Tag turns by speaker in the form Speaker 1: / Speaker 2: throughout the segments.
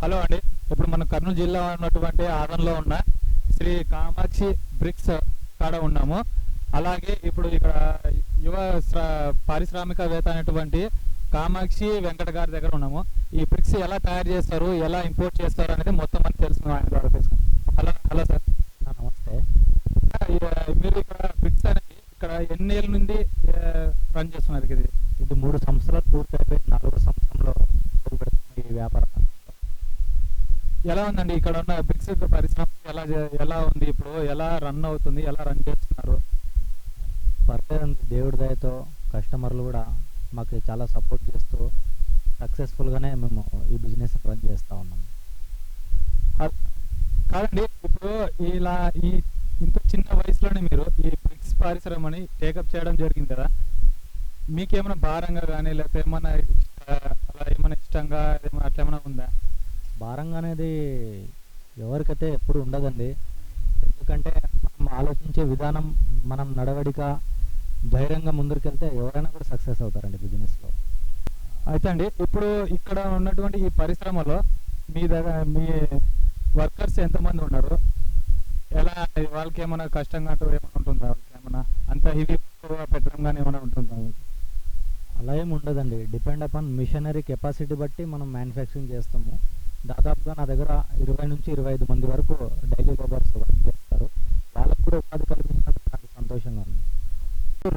Speaker 1: Hello అండి. ఇప్పుడు మన కర్నూలు జిల్లా ఉన్నటువంటి ఆదంలో ఉన్న శ్రీ కామాక్షి బ్రిక్స్ కాడ ఉన్నాము. అలాగే ఇప్పుడు ఇక్కడ యువ పారిశ్రామికవేత్త అయినటువంటి కామాక్షి వెంకట గారి దగ్గర ఉన్నాము. ఈ బ్రిక్స్ ఎలా తయారు చేస్తారు, ఎలా ఇంపోర్ట్ చేస్తారు అనేది మొత్తం అని తెలుసుకున్నాం ఆయన ద్వారా తెలుసుకున్నాం. హలో హలో సార్,
Speaker 2: నమస్తే.
Speaker 1: మీరు ఇక్కడ బ్రిక్స్ అనేది ఇక్కడ ఎన్ని ఏళ్ళ నుండి రన్ చేస్తున్నారు?
Speaker 2: ఇది 3 సంవత్సరాలు పూర్తి అయిపోయి 4వ సంవత్సరంలో అడుగు పెడుతున్న ఈ వ్యాపారం.
Speaker 1: ఎలా ఉందండి ఇక్కడ ఉన్న బ్రిక్స్ పరిశ్రమ? ఎలా ఉంది ఇప్పుడు? ఎలా రన్ అవుతుంది? ఎలా రన్ చేస్తున్నారు?
Speaker 2: పర్లేదండి, దేవుడి దయతో కస్టమర్లు కూడా మాకు చాలా సపోర్ట్ చేస్తూ సక్సెస్ఫుల్గానే మేము ఈ బిజినెస్ రన్ చేస్తూ ఉన్నాం.
Speaker 1: కాదండి, ఇప్పుడు ఇలా ఇంత చిన్న వయసులోనే మీరు ఈ బ్రిక్స్ పరిశ్రమని టేకప్ చేయడం జరిగింది కదా, మీకేమైనా భారంగా కానీ లేకపోతే ఏమైనా అలా ఏమైనా ఇష్టంగా అట్లా ఏమైనా ఉందా?
Speaker 2: భారంగా అనేది ఎవరికైతే ఎప్పుడు ఉండదండి. ఎందుకంటే మనం ఆలోచించే విధానం, మనం నడవడిక ధైర్యంగా ముందుకెళ్తే ఎవరైనా కూడా సక్సెస్ అవుతారండి బిజినెస్లో.
Speaker 1: అయితే అండి, ఇప్పుడు ఇక్కడ ఉన్నటువంటి ఈ పరిశ్రమలో మీ వర్కర్స్ ఎంతమంది ఉన్నారు? ఎలా వాళ్ళకి ఏమైనా కష్టంగా అంటూ ఏమైనా ఉంటుందా? వాళ్ళకి ఏమైనా అంత హెవీ పెట్టడం కానీ ఏమైనా ఉంటుందా?
Speaker 2: అలా ఏమి ఉండదండి. డిపెండ్ అపాన్ మిషనరీ కెపాసిటీ బట్టి మనం మ్యానుఫ్యాక్చరింగ్ చేస్తాము. దాదాపుగా నా దగ్గర 20 నుంచి 25 మంది వరకు డైలీ లేబర్స్ వర్క్ చేస్తారు. వాళ్ళకు కూడా ఉపాధి కల్పించినందుకు నాకు సంతోషంగా ఉంది.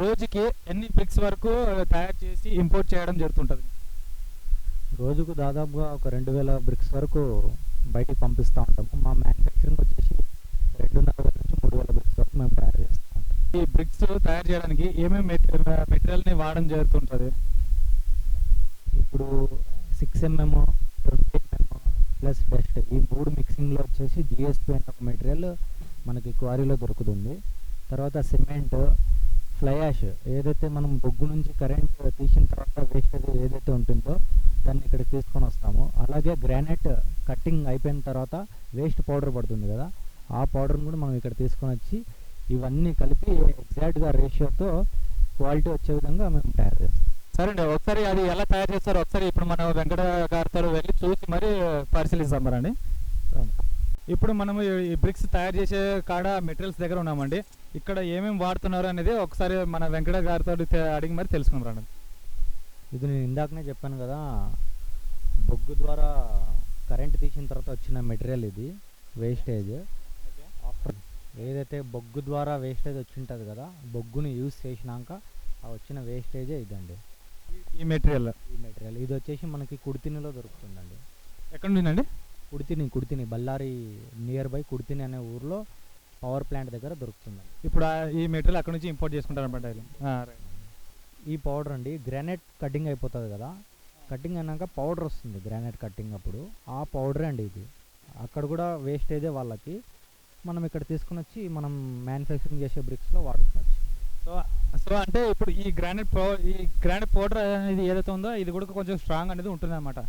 Speaker 1: రోజుకి ఎన్ని బ్రిక్స్ వరకు తయారు చేసి ఇంపోర్ట్ చేయడం జరుగుతుంటుంది?
Speaker 2: రోజుకు దాదాపుగా ఒక 2000 బ్రిక్స్ వరకు బయటికి పంపిస్తూ ఉంటాము. మా మ్యానుఫ్యాక్చరింగ్ వచ్చేసి 2,500 నుంచి 3,000 బ్రిక్స్ వరకు మేము తయారు చేస్తూ ఉంటాం.
Speaker 1: ఈ బ్రిక్స్ తయారు చేయడానికి ఏమేమి మెటీరియల్ని వాడడం జరుగుతుంటుంది?
Speaker 2: ఇప్పుడు 6mm, 20mm ప్లస్ డస్ట్, ఈ 3 మిక్సింగ్లో వచ్చేసి జిఎస్పి అనే ఒక మెటీరియల్ మనకి క్వారీలో దొరుకుతుంది. తర్వాత సిమెంట్, ఫ్లై యాష్, ఏదైతే మనం బొగ్గు నుంచి కరెంట్ తీసిన తర్వాత వేస్టేజ్ ఏదైతే ఉంటుందో దాన్ని ఇక్కడికి తీసుకొని వస్తాము. అలాగే గ్రానైట్ కట్టింగ్ అయిపోయిన తర్వాత వేస్ట్ పౌడర్ పడుతుంది కదా, ఆ పౌడర్ని కూడా మనం ఇక్కడ తీసుకొని వచ్చి ఇవన్నీ కలిపి ఎగ్జాక్ట్గా రేషియోతో క్వాలిటీ వచ్చే విధంగా మేము తయారు చేస్తాం.
Speaker 1: సరే అండి, ఒకసారి అది ఎలా తయారు చేస్తారో ఒకసారి ఇప్పుడు మనం వెంకట గారితో వెళ్ళి చూసి మరి పరిశీలిస్తాం మరండి. ఇప్పుడు మనము ఈ బ్రిక్స్ తయారు చేసే కాడ మెటీరియల్స్ దగ్గర ఉన్నామండి. ఇక్కడ ఏమేమి వాడుతున్నారు అనేది ఒకసారి మన వెంకట గారితో అడిగి మరి తెలుసుకుందాం రండి.
Speaker 2: ఇది నేను ఇందాకనే చెప్పాను కదా, బొగ్గు ద్వారా కరెంట్ తీసిన తర్వాత వచ్చిన మెటీరియల్ ఇది వేస్టేజ్. ఆఫ్టర్ ఏదైతే బొగ్గు ద్వారా వేస్టేజ్ వచ్చి ఉంటుంది కదా, బొగ్గుని యూజ్ చేసినాక ఆ వచ్చిన వేస్టేజే ఇదండి.
Speaker 1: ఈ మెటీరియల్
Speaker 2: ఇది వచ్చేసి మనకి కుడితినిలో దొరుకుతుందండి.
Speaker 1: ఎక్కడ నుండి?
Speaker 2: కుడితిని బళ్ళారి నియర్ బై కుడితిని అనే ఊర్లో పవర్ ప్లాంట్ దగ్గర దొరుకుతుందండి.
Speaker 1: ఇప్పుడు ఈ మెటీరియల్ అక్కడ నుంచి ఇంపోర్ట్ చేసుకుంటారు అనమాట.
Speaker 2: ఈ పౌడర్ అండి గ్రానైట్ కటింగ్ అయిపోతుంది కదా, కటింగ్ అయినాక పౌడర్ వస్తుంది గ్రానైట్ కటింగ్ అప్పుడు, ఆ పౌడరే అండి ఇది. అక్కడ కూడా వేస్టేజే వాళ్ళకి, మనం ఇక్కడ తీసుకుని వచ్చి మనం మ్యానుఫ్యాక్చరింగ్ చేసే బ్రిక్స్లో వాడుకోవచ్చు.
Speaker 1: సో అంటే ఇప్పుడు ఈ గ్రానైట్ పౌడర్ అనేది ఏదైతే ఉందో ఇది కూడా కొంచెం స్ట్రాంగ్ అనేది ఉంటుంది అనమాట.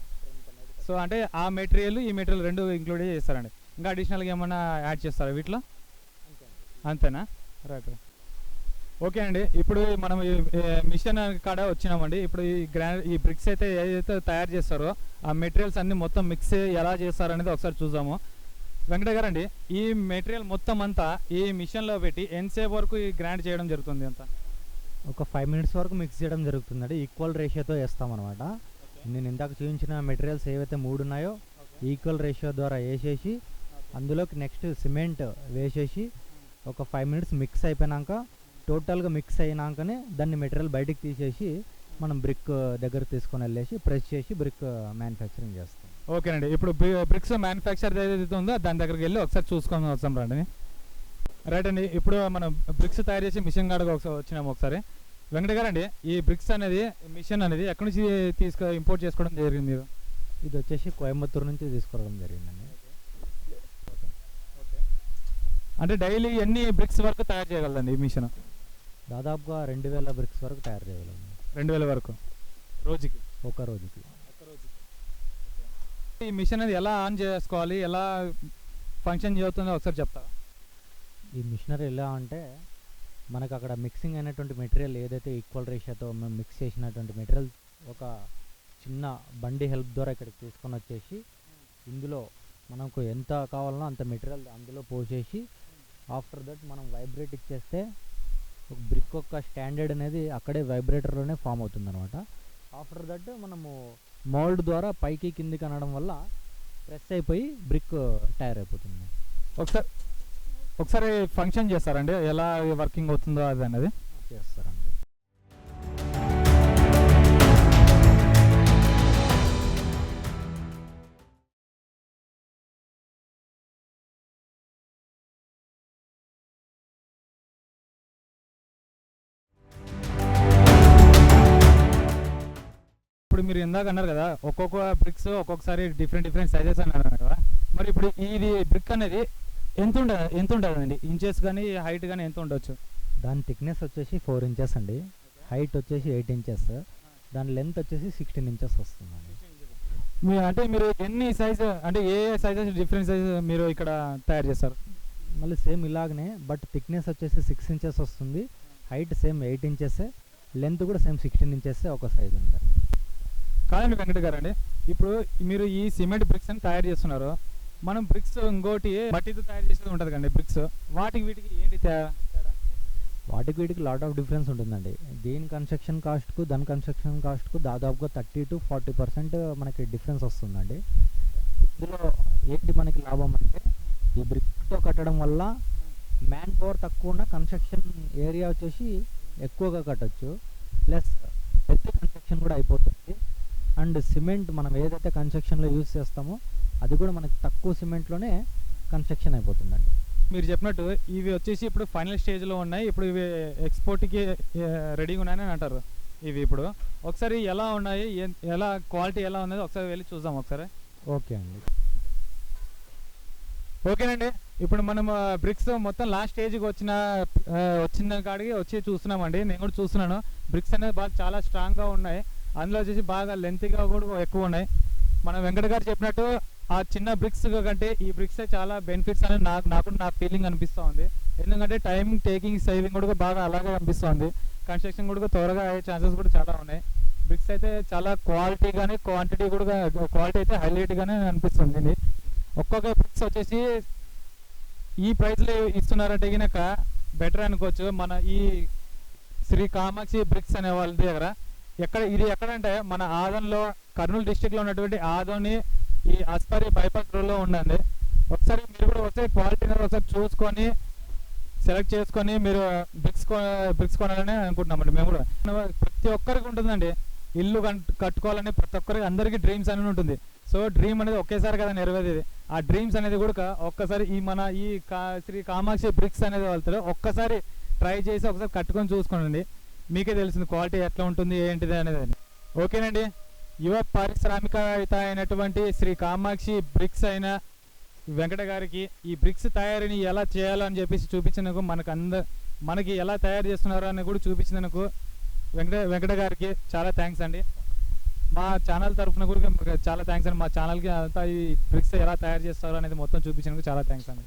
Speaker 1: సో అంటే ఆ మెటీరియల్ ఈ మెటీరియల్ రెండు ఇంక్లూడ్ చేస్తారండి. ఇంకా అడిషనల్గా ఏమైనా యాడ్ చేస్తారా వీటిలో? అంతేనా? రైట్. ఓకే అండి, ఇప్పుడు మనం ఈ మిషన్ కాడ వచ్చినామండి. ఇప్పుడు ఈ బ్రిక్స్ అయితే ఏదైతే తయారు చేస్తారో ఆ మెటీరియల్స్ అన్ని మొత్తం మిక్స్ ఎలా చేస్తారనేది ఒకసారి చూద్దాము. వెంకట గారు అండి, ఈ మెటీరియల్ మొత్తం అంతా ఈ మిషన్లో పెట్టి ఎంతసేపు వరకు ఈ గ్రైండ్ చేయడం జరుగుతుంది? అంతా
Speaker 2: ఒక 5 మినిట్స్ వరకు మిక్స్ చేయడం జరుగుతుందండి. ఈక్వల్ రేషియోతో వేస్తామన్నమాట. నేను ఇందాక చూపించిన మెటీరియల్స్ ఏవైతే 3 ఉన్నాయో ఈక్వల్ రేషియో ద్వారా వేసేసి అందులోకి నెక్స్ట్ సిమెంట్ వేసేసి ఒక 5 మినిట్స్ మిక్స్ అయిపోయినాక, టోటల్గా మిక్స్ అయినాకనే దాన్ని మెటీరియల్ బయటికి తీసేసి మనం బ్రిక్ దగ్గర తీసుకొని వెళ్ళేసి ప్రెస్ చేసి బ్రిక్ మ్యానుఫ్యాక్చరింగ్ చేస్తాం.
Speaker 1: ఓకేనండి, ఇప్పుడు బ్రిక్స్ మ్యానుఫ్యాక్చర్ ఏదైతే ఉందో దాని దగ్గరికి వెళ్ళి ఒకసారి చూసుకొని వస్తాం రండి. రైట్ అండి, ఇప్పుడు మనం బ్రిక్స్ తయారు చేసి మిషన్ కాడగా వచ్చినాము. ఒకసారి వెంకట గారు అండి, ఈ బ్రిక్స్ అనేది మిషన్ అనేది ఎక్కడి నుంచి ఇంపోర్ట్ చేసుకోవడం జరిగింది మీరు?
Speaker 2: ఇది వచ్చేసి కోయంబత్తూరు నుంచి తీసుకోవడం జరిగిందండి.
Speaker 1: అంటే డైలీ ఎన్ని బ్రిక్స్ వరకు తయారు చేయగలదండి ఈ మిషన్?
Speaker 2: దాదాపుగా 2000 బ్రిక్స్ వరకు తయారు చేయగలం.
Speaker 1: 2000 వరకు రోజుకి?
Speaker 2: ఒక రోజుకి.
Speaker 1: ఈ మిషన్ అనేది ఎలా ఆన్ చేసుకోవాలి, ఎలా ఫంక్షన్ చేస్తుందో ఒకసారి చెప్తారా?
Speaker 2: ఈ మిషనరీ ఎలా అంటే, మనకు అక్కడ మిక్సింగ్ అయినటువంటి మెటీరియల్ ఏదైతే ఈక్వల్ రేషియోతో మేము మిక్స్ చేసినటువంటి మెటీరియల్ ఒక చిన్న బండి హెల్ప్ ద్వారా ఇక్కడికి తీసుకొని వచ్చేసి ఇందులో మనకు ఎంత కావాలనో అంత మెటీరియల్ అందులో పోసేసి ఆఫ్టర్ దట్ మనం వైబ్రేట్ ఇచ్చేస్తే ఒక బ్రిక్ యొక్క స్టాండర్డ్ అనేది అక్కడే వైబ్రేటర్లోనే ఫామ్ అవుతుంది అనమాట. ఆఫ్టర్ దట్ మనము మోల్డ్ ద్వారా పైకి కిందికి అనడం వల్ల ప్రెస్ అయిపోయి బ్రిక్ తయారైపోతుంది.
Speaker 1: ఒకసారి ఒకసారి ఫంక్షన్ చేస్తారండి, ఎలా వర్కింగ్ అవుతుందో అది అనేది
Speaker 2: చేస్తారండి.
Speaker 1: ఇప్పుడు మీరు ఇందాక అన్నారు కదా ఒక్కొక్క బ్రిక్స్ ఒక్కొక్కసారి డిఫరెంట్ సైజెస్ అన్నారు కదా, మరి ఇప్పుడు ఇది బ్రిక్ అనేది ఎంత ఉంటుందండి, ఇంచెస్ కానీ హైట్ కానీ ఎంత ఉండొచ్చు?
Speaker 2: దాని థిక్నెస్ వచ్చేసి 4 ఇంచెస్ అండి, హైట్ వచ్చేసి 8 ఇంచెస్, దాని లెంత్ వచ్చేసి 16 ఇంచెస్ వస్తుందండి.
Speaker 1: అంటే మీరు ఎన్ని సైజ్ అంటే ఏ సైజెస్ డిఫరెంట్ సైజ్ మీరు ఇక్కడ తయారు చేస్తారు?
Speaker 2: మళ్ళీ సేమ్ ఇలాగనే, బట్ థిక్నెస్ వచ్చేసి 6 ఇంచెస్ వస్తుంది, హైట్ సేమ్ 8 ఇంచెస్, లెంత్ కూడా సేమ్ 16 ఇంచెస్ ఒక సైజ్ ఉందండి.
Speaker 1: కాదండి వెంకట గారు అండి, ఇప్పుడు మీరు ఈ సిమెంట్ బ్రిక్స్ అని తయారు చేస్తున్నారు, మనం బ్రిక్స్ ఇంకోటి మట్టితో తయారు చేసేది ఉంటుంది కండి బ్రిక్స్, వాటికి వీటికి ఏంటి తేడా?
Speaker 2: వాటికి వీటికి లాట్ ఆఫ్ డిఫరెన్స్ ఉంటుందండి. దీని కన్స్ట్రక్షన్ కాస్ట్కు దాని కన్స్ట్రక్షన్ కాస్ట్కు దాదాపుగా 30 to 40% మనకి డిఫరెన్స్ వస్తుందండి. ఇందులో ఏంటి మనకి లాభం అంటే, ఈ బ్రిక్తో కట్టడం వల్ల మ్యాన్ పవర్ తక్కువ ఉన్న కన్స్ట్రక్షన్ ఏరియా వచ్చేసి ఎక్కువగా కట్టచ్చు, ప్లస్ పెద్ద కన్స్ట్రక్షన్ కూడా అయిపోతుంది. అండ్ సిమెంట్ మనం ఏదైతే కన్స్ట్రక్షన్లో యూజ్ చేస్తామో అది కూడా మనకి తక్కువ సిమెంట్లోనే కన్స్ట్రక్షన్ అయిపోతుందండి.
Speaker 1: మీరు చెప్పినట్టు ఇవి వచ్చేసి ఇప్పుడు ఫైనల్ స్టేజ్లో ఉన్నాయి, ఇప్పుడు ఇవి ఎక్స్పోర్ట్కి రెడీగా ఉన్నాయని అంటారు. ఇవి ఇప్పుడు ఒకసారి ఎలా ఉన్నాయి, ఎలా క్వాలిటీ ఎలా ఉన్నది ఒకసారి వెళ్ళి చూద్దాం ఒకసారి.
Speaker 2: ఓకే అండి.
Speaker 1: ఓకేనండి, ఇప్పుడు మనం బ్రిక్స్ మొత్తం లాస్ట్ స్టేజ్కి వచ్చిన కాడికి వచ్చి చూస్తున్నామండి. నేను కూడా చూస్తున్నాను, బ్రిక్స్ అనేది బాగా చాలా స్ట్రాంగ్గా ఉన్నాయి, అందులో వచ్చేసి బాగా లెంత్గా కూడా ఎక్కువ ఉన్నాయి. మన వెంకట గారు చెప్పినట్టు ఆ చిన్న బ్రిక్స్ కంటే ఈ బ్రిక్స్ చాలా బెనిఫిట్స్ అనేది నాకు నా ఫీలింగ్ అనిపిస్తూ ఉంది. ఎందుకంటే టైం టేకింగ్ సేవింగ్ కూడా బాగా అలాగే అనిపిస్తుంది, కన్స్ట్రక్షన్ కూడా త్వరగా అయ్యే ఛాన్సెస్ కూడా చాలా ఉన్నాయి. బ్రిక్స్ అయితే చాలా క్వాలిటీ కానీ క్వాంటిటీ కూడా, క్వాలిటీ అయితే హైలైట్గానే అనిపిస్తుంది. ఒక్కొక్క బ్రిక్స్ వచ్చేసి ఈ ప్రైస్లో ఇస్తున్నారంటే కనుక బెటర్ అనుకోవచ్చు. మన ఈ శ్రీ కామాక్షి బ్రిక్స్ అనే వాళ్ళ దగ్గర ఇది ఎక్కడంటే మన ఆదోన్లో, కర్నూలు డిస్టిక్లో ఉన్నటువంటి ఆదోని ఈ అస్పారి బైపాస్ రోడ్లో ఉండండి. ఒకసారి మీరు కూడా ఒకసారి క్వాలిటీ ఒకసారి చూసుకొని సెలెక్ట్ చేసుకొని మీరు బ్రిక్స్ కొనాలని అనుకుంటున్నామండి. మేము కూడా ప్రతి ఒక్కరికి ఉంటుందండి, ఇల్లు కట్టుకోవాలని ప్రతి ఒక్కరికి అందరికీ డ్రీమ్స్ అనేది ఉంటుంది. సో డ్రీమ్ అనేది ఒకేసారి కదా నెరవేరేది, ఆ డ్రీమ్స్ అనేది కూడా ఒక్కసారి ఈ శ్రీ కామాక్షి బ్రిక్స్ అనేది వెళ్తారు, ఒక్కసారి ట్రై చేసి ఒకసారి కట్టుకొని చూసుకోండి, మీకే తెలిసింది క్వాలిటీ ఎట్లా ఉంటుంది ఏంటిది అనేది. ఓకేనండి, యువ పారిశ్రామికవేత్త అయినటువంటి శ్రీ కామాక్షి బ్రిక్స్ అయిన వెంకట గారికి ఈ బ్రిక్స్ తయారీని ఎలా చేయాలని చెప్పేసి చూపించినందుకు, మనకి ఎలా తయారు చేస్తున్నారో అని కూడా చూపించినందుకు వెంకట గారికి చాలా థ్యాంక్స్ అండి. మా ఛానల్ తరఫున కూడా చాలా థ్యాంక్స్ అండి. మా ఛానల్కి అంతా ఈ బ్రిక్స్ ఎలా తయారు చేస్తారో అనేది మొత్తం చూపించినందుకు చాలా థ్యాంక్స్ అండి.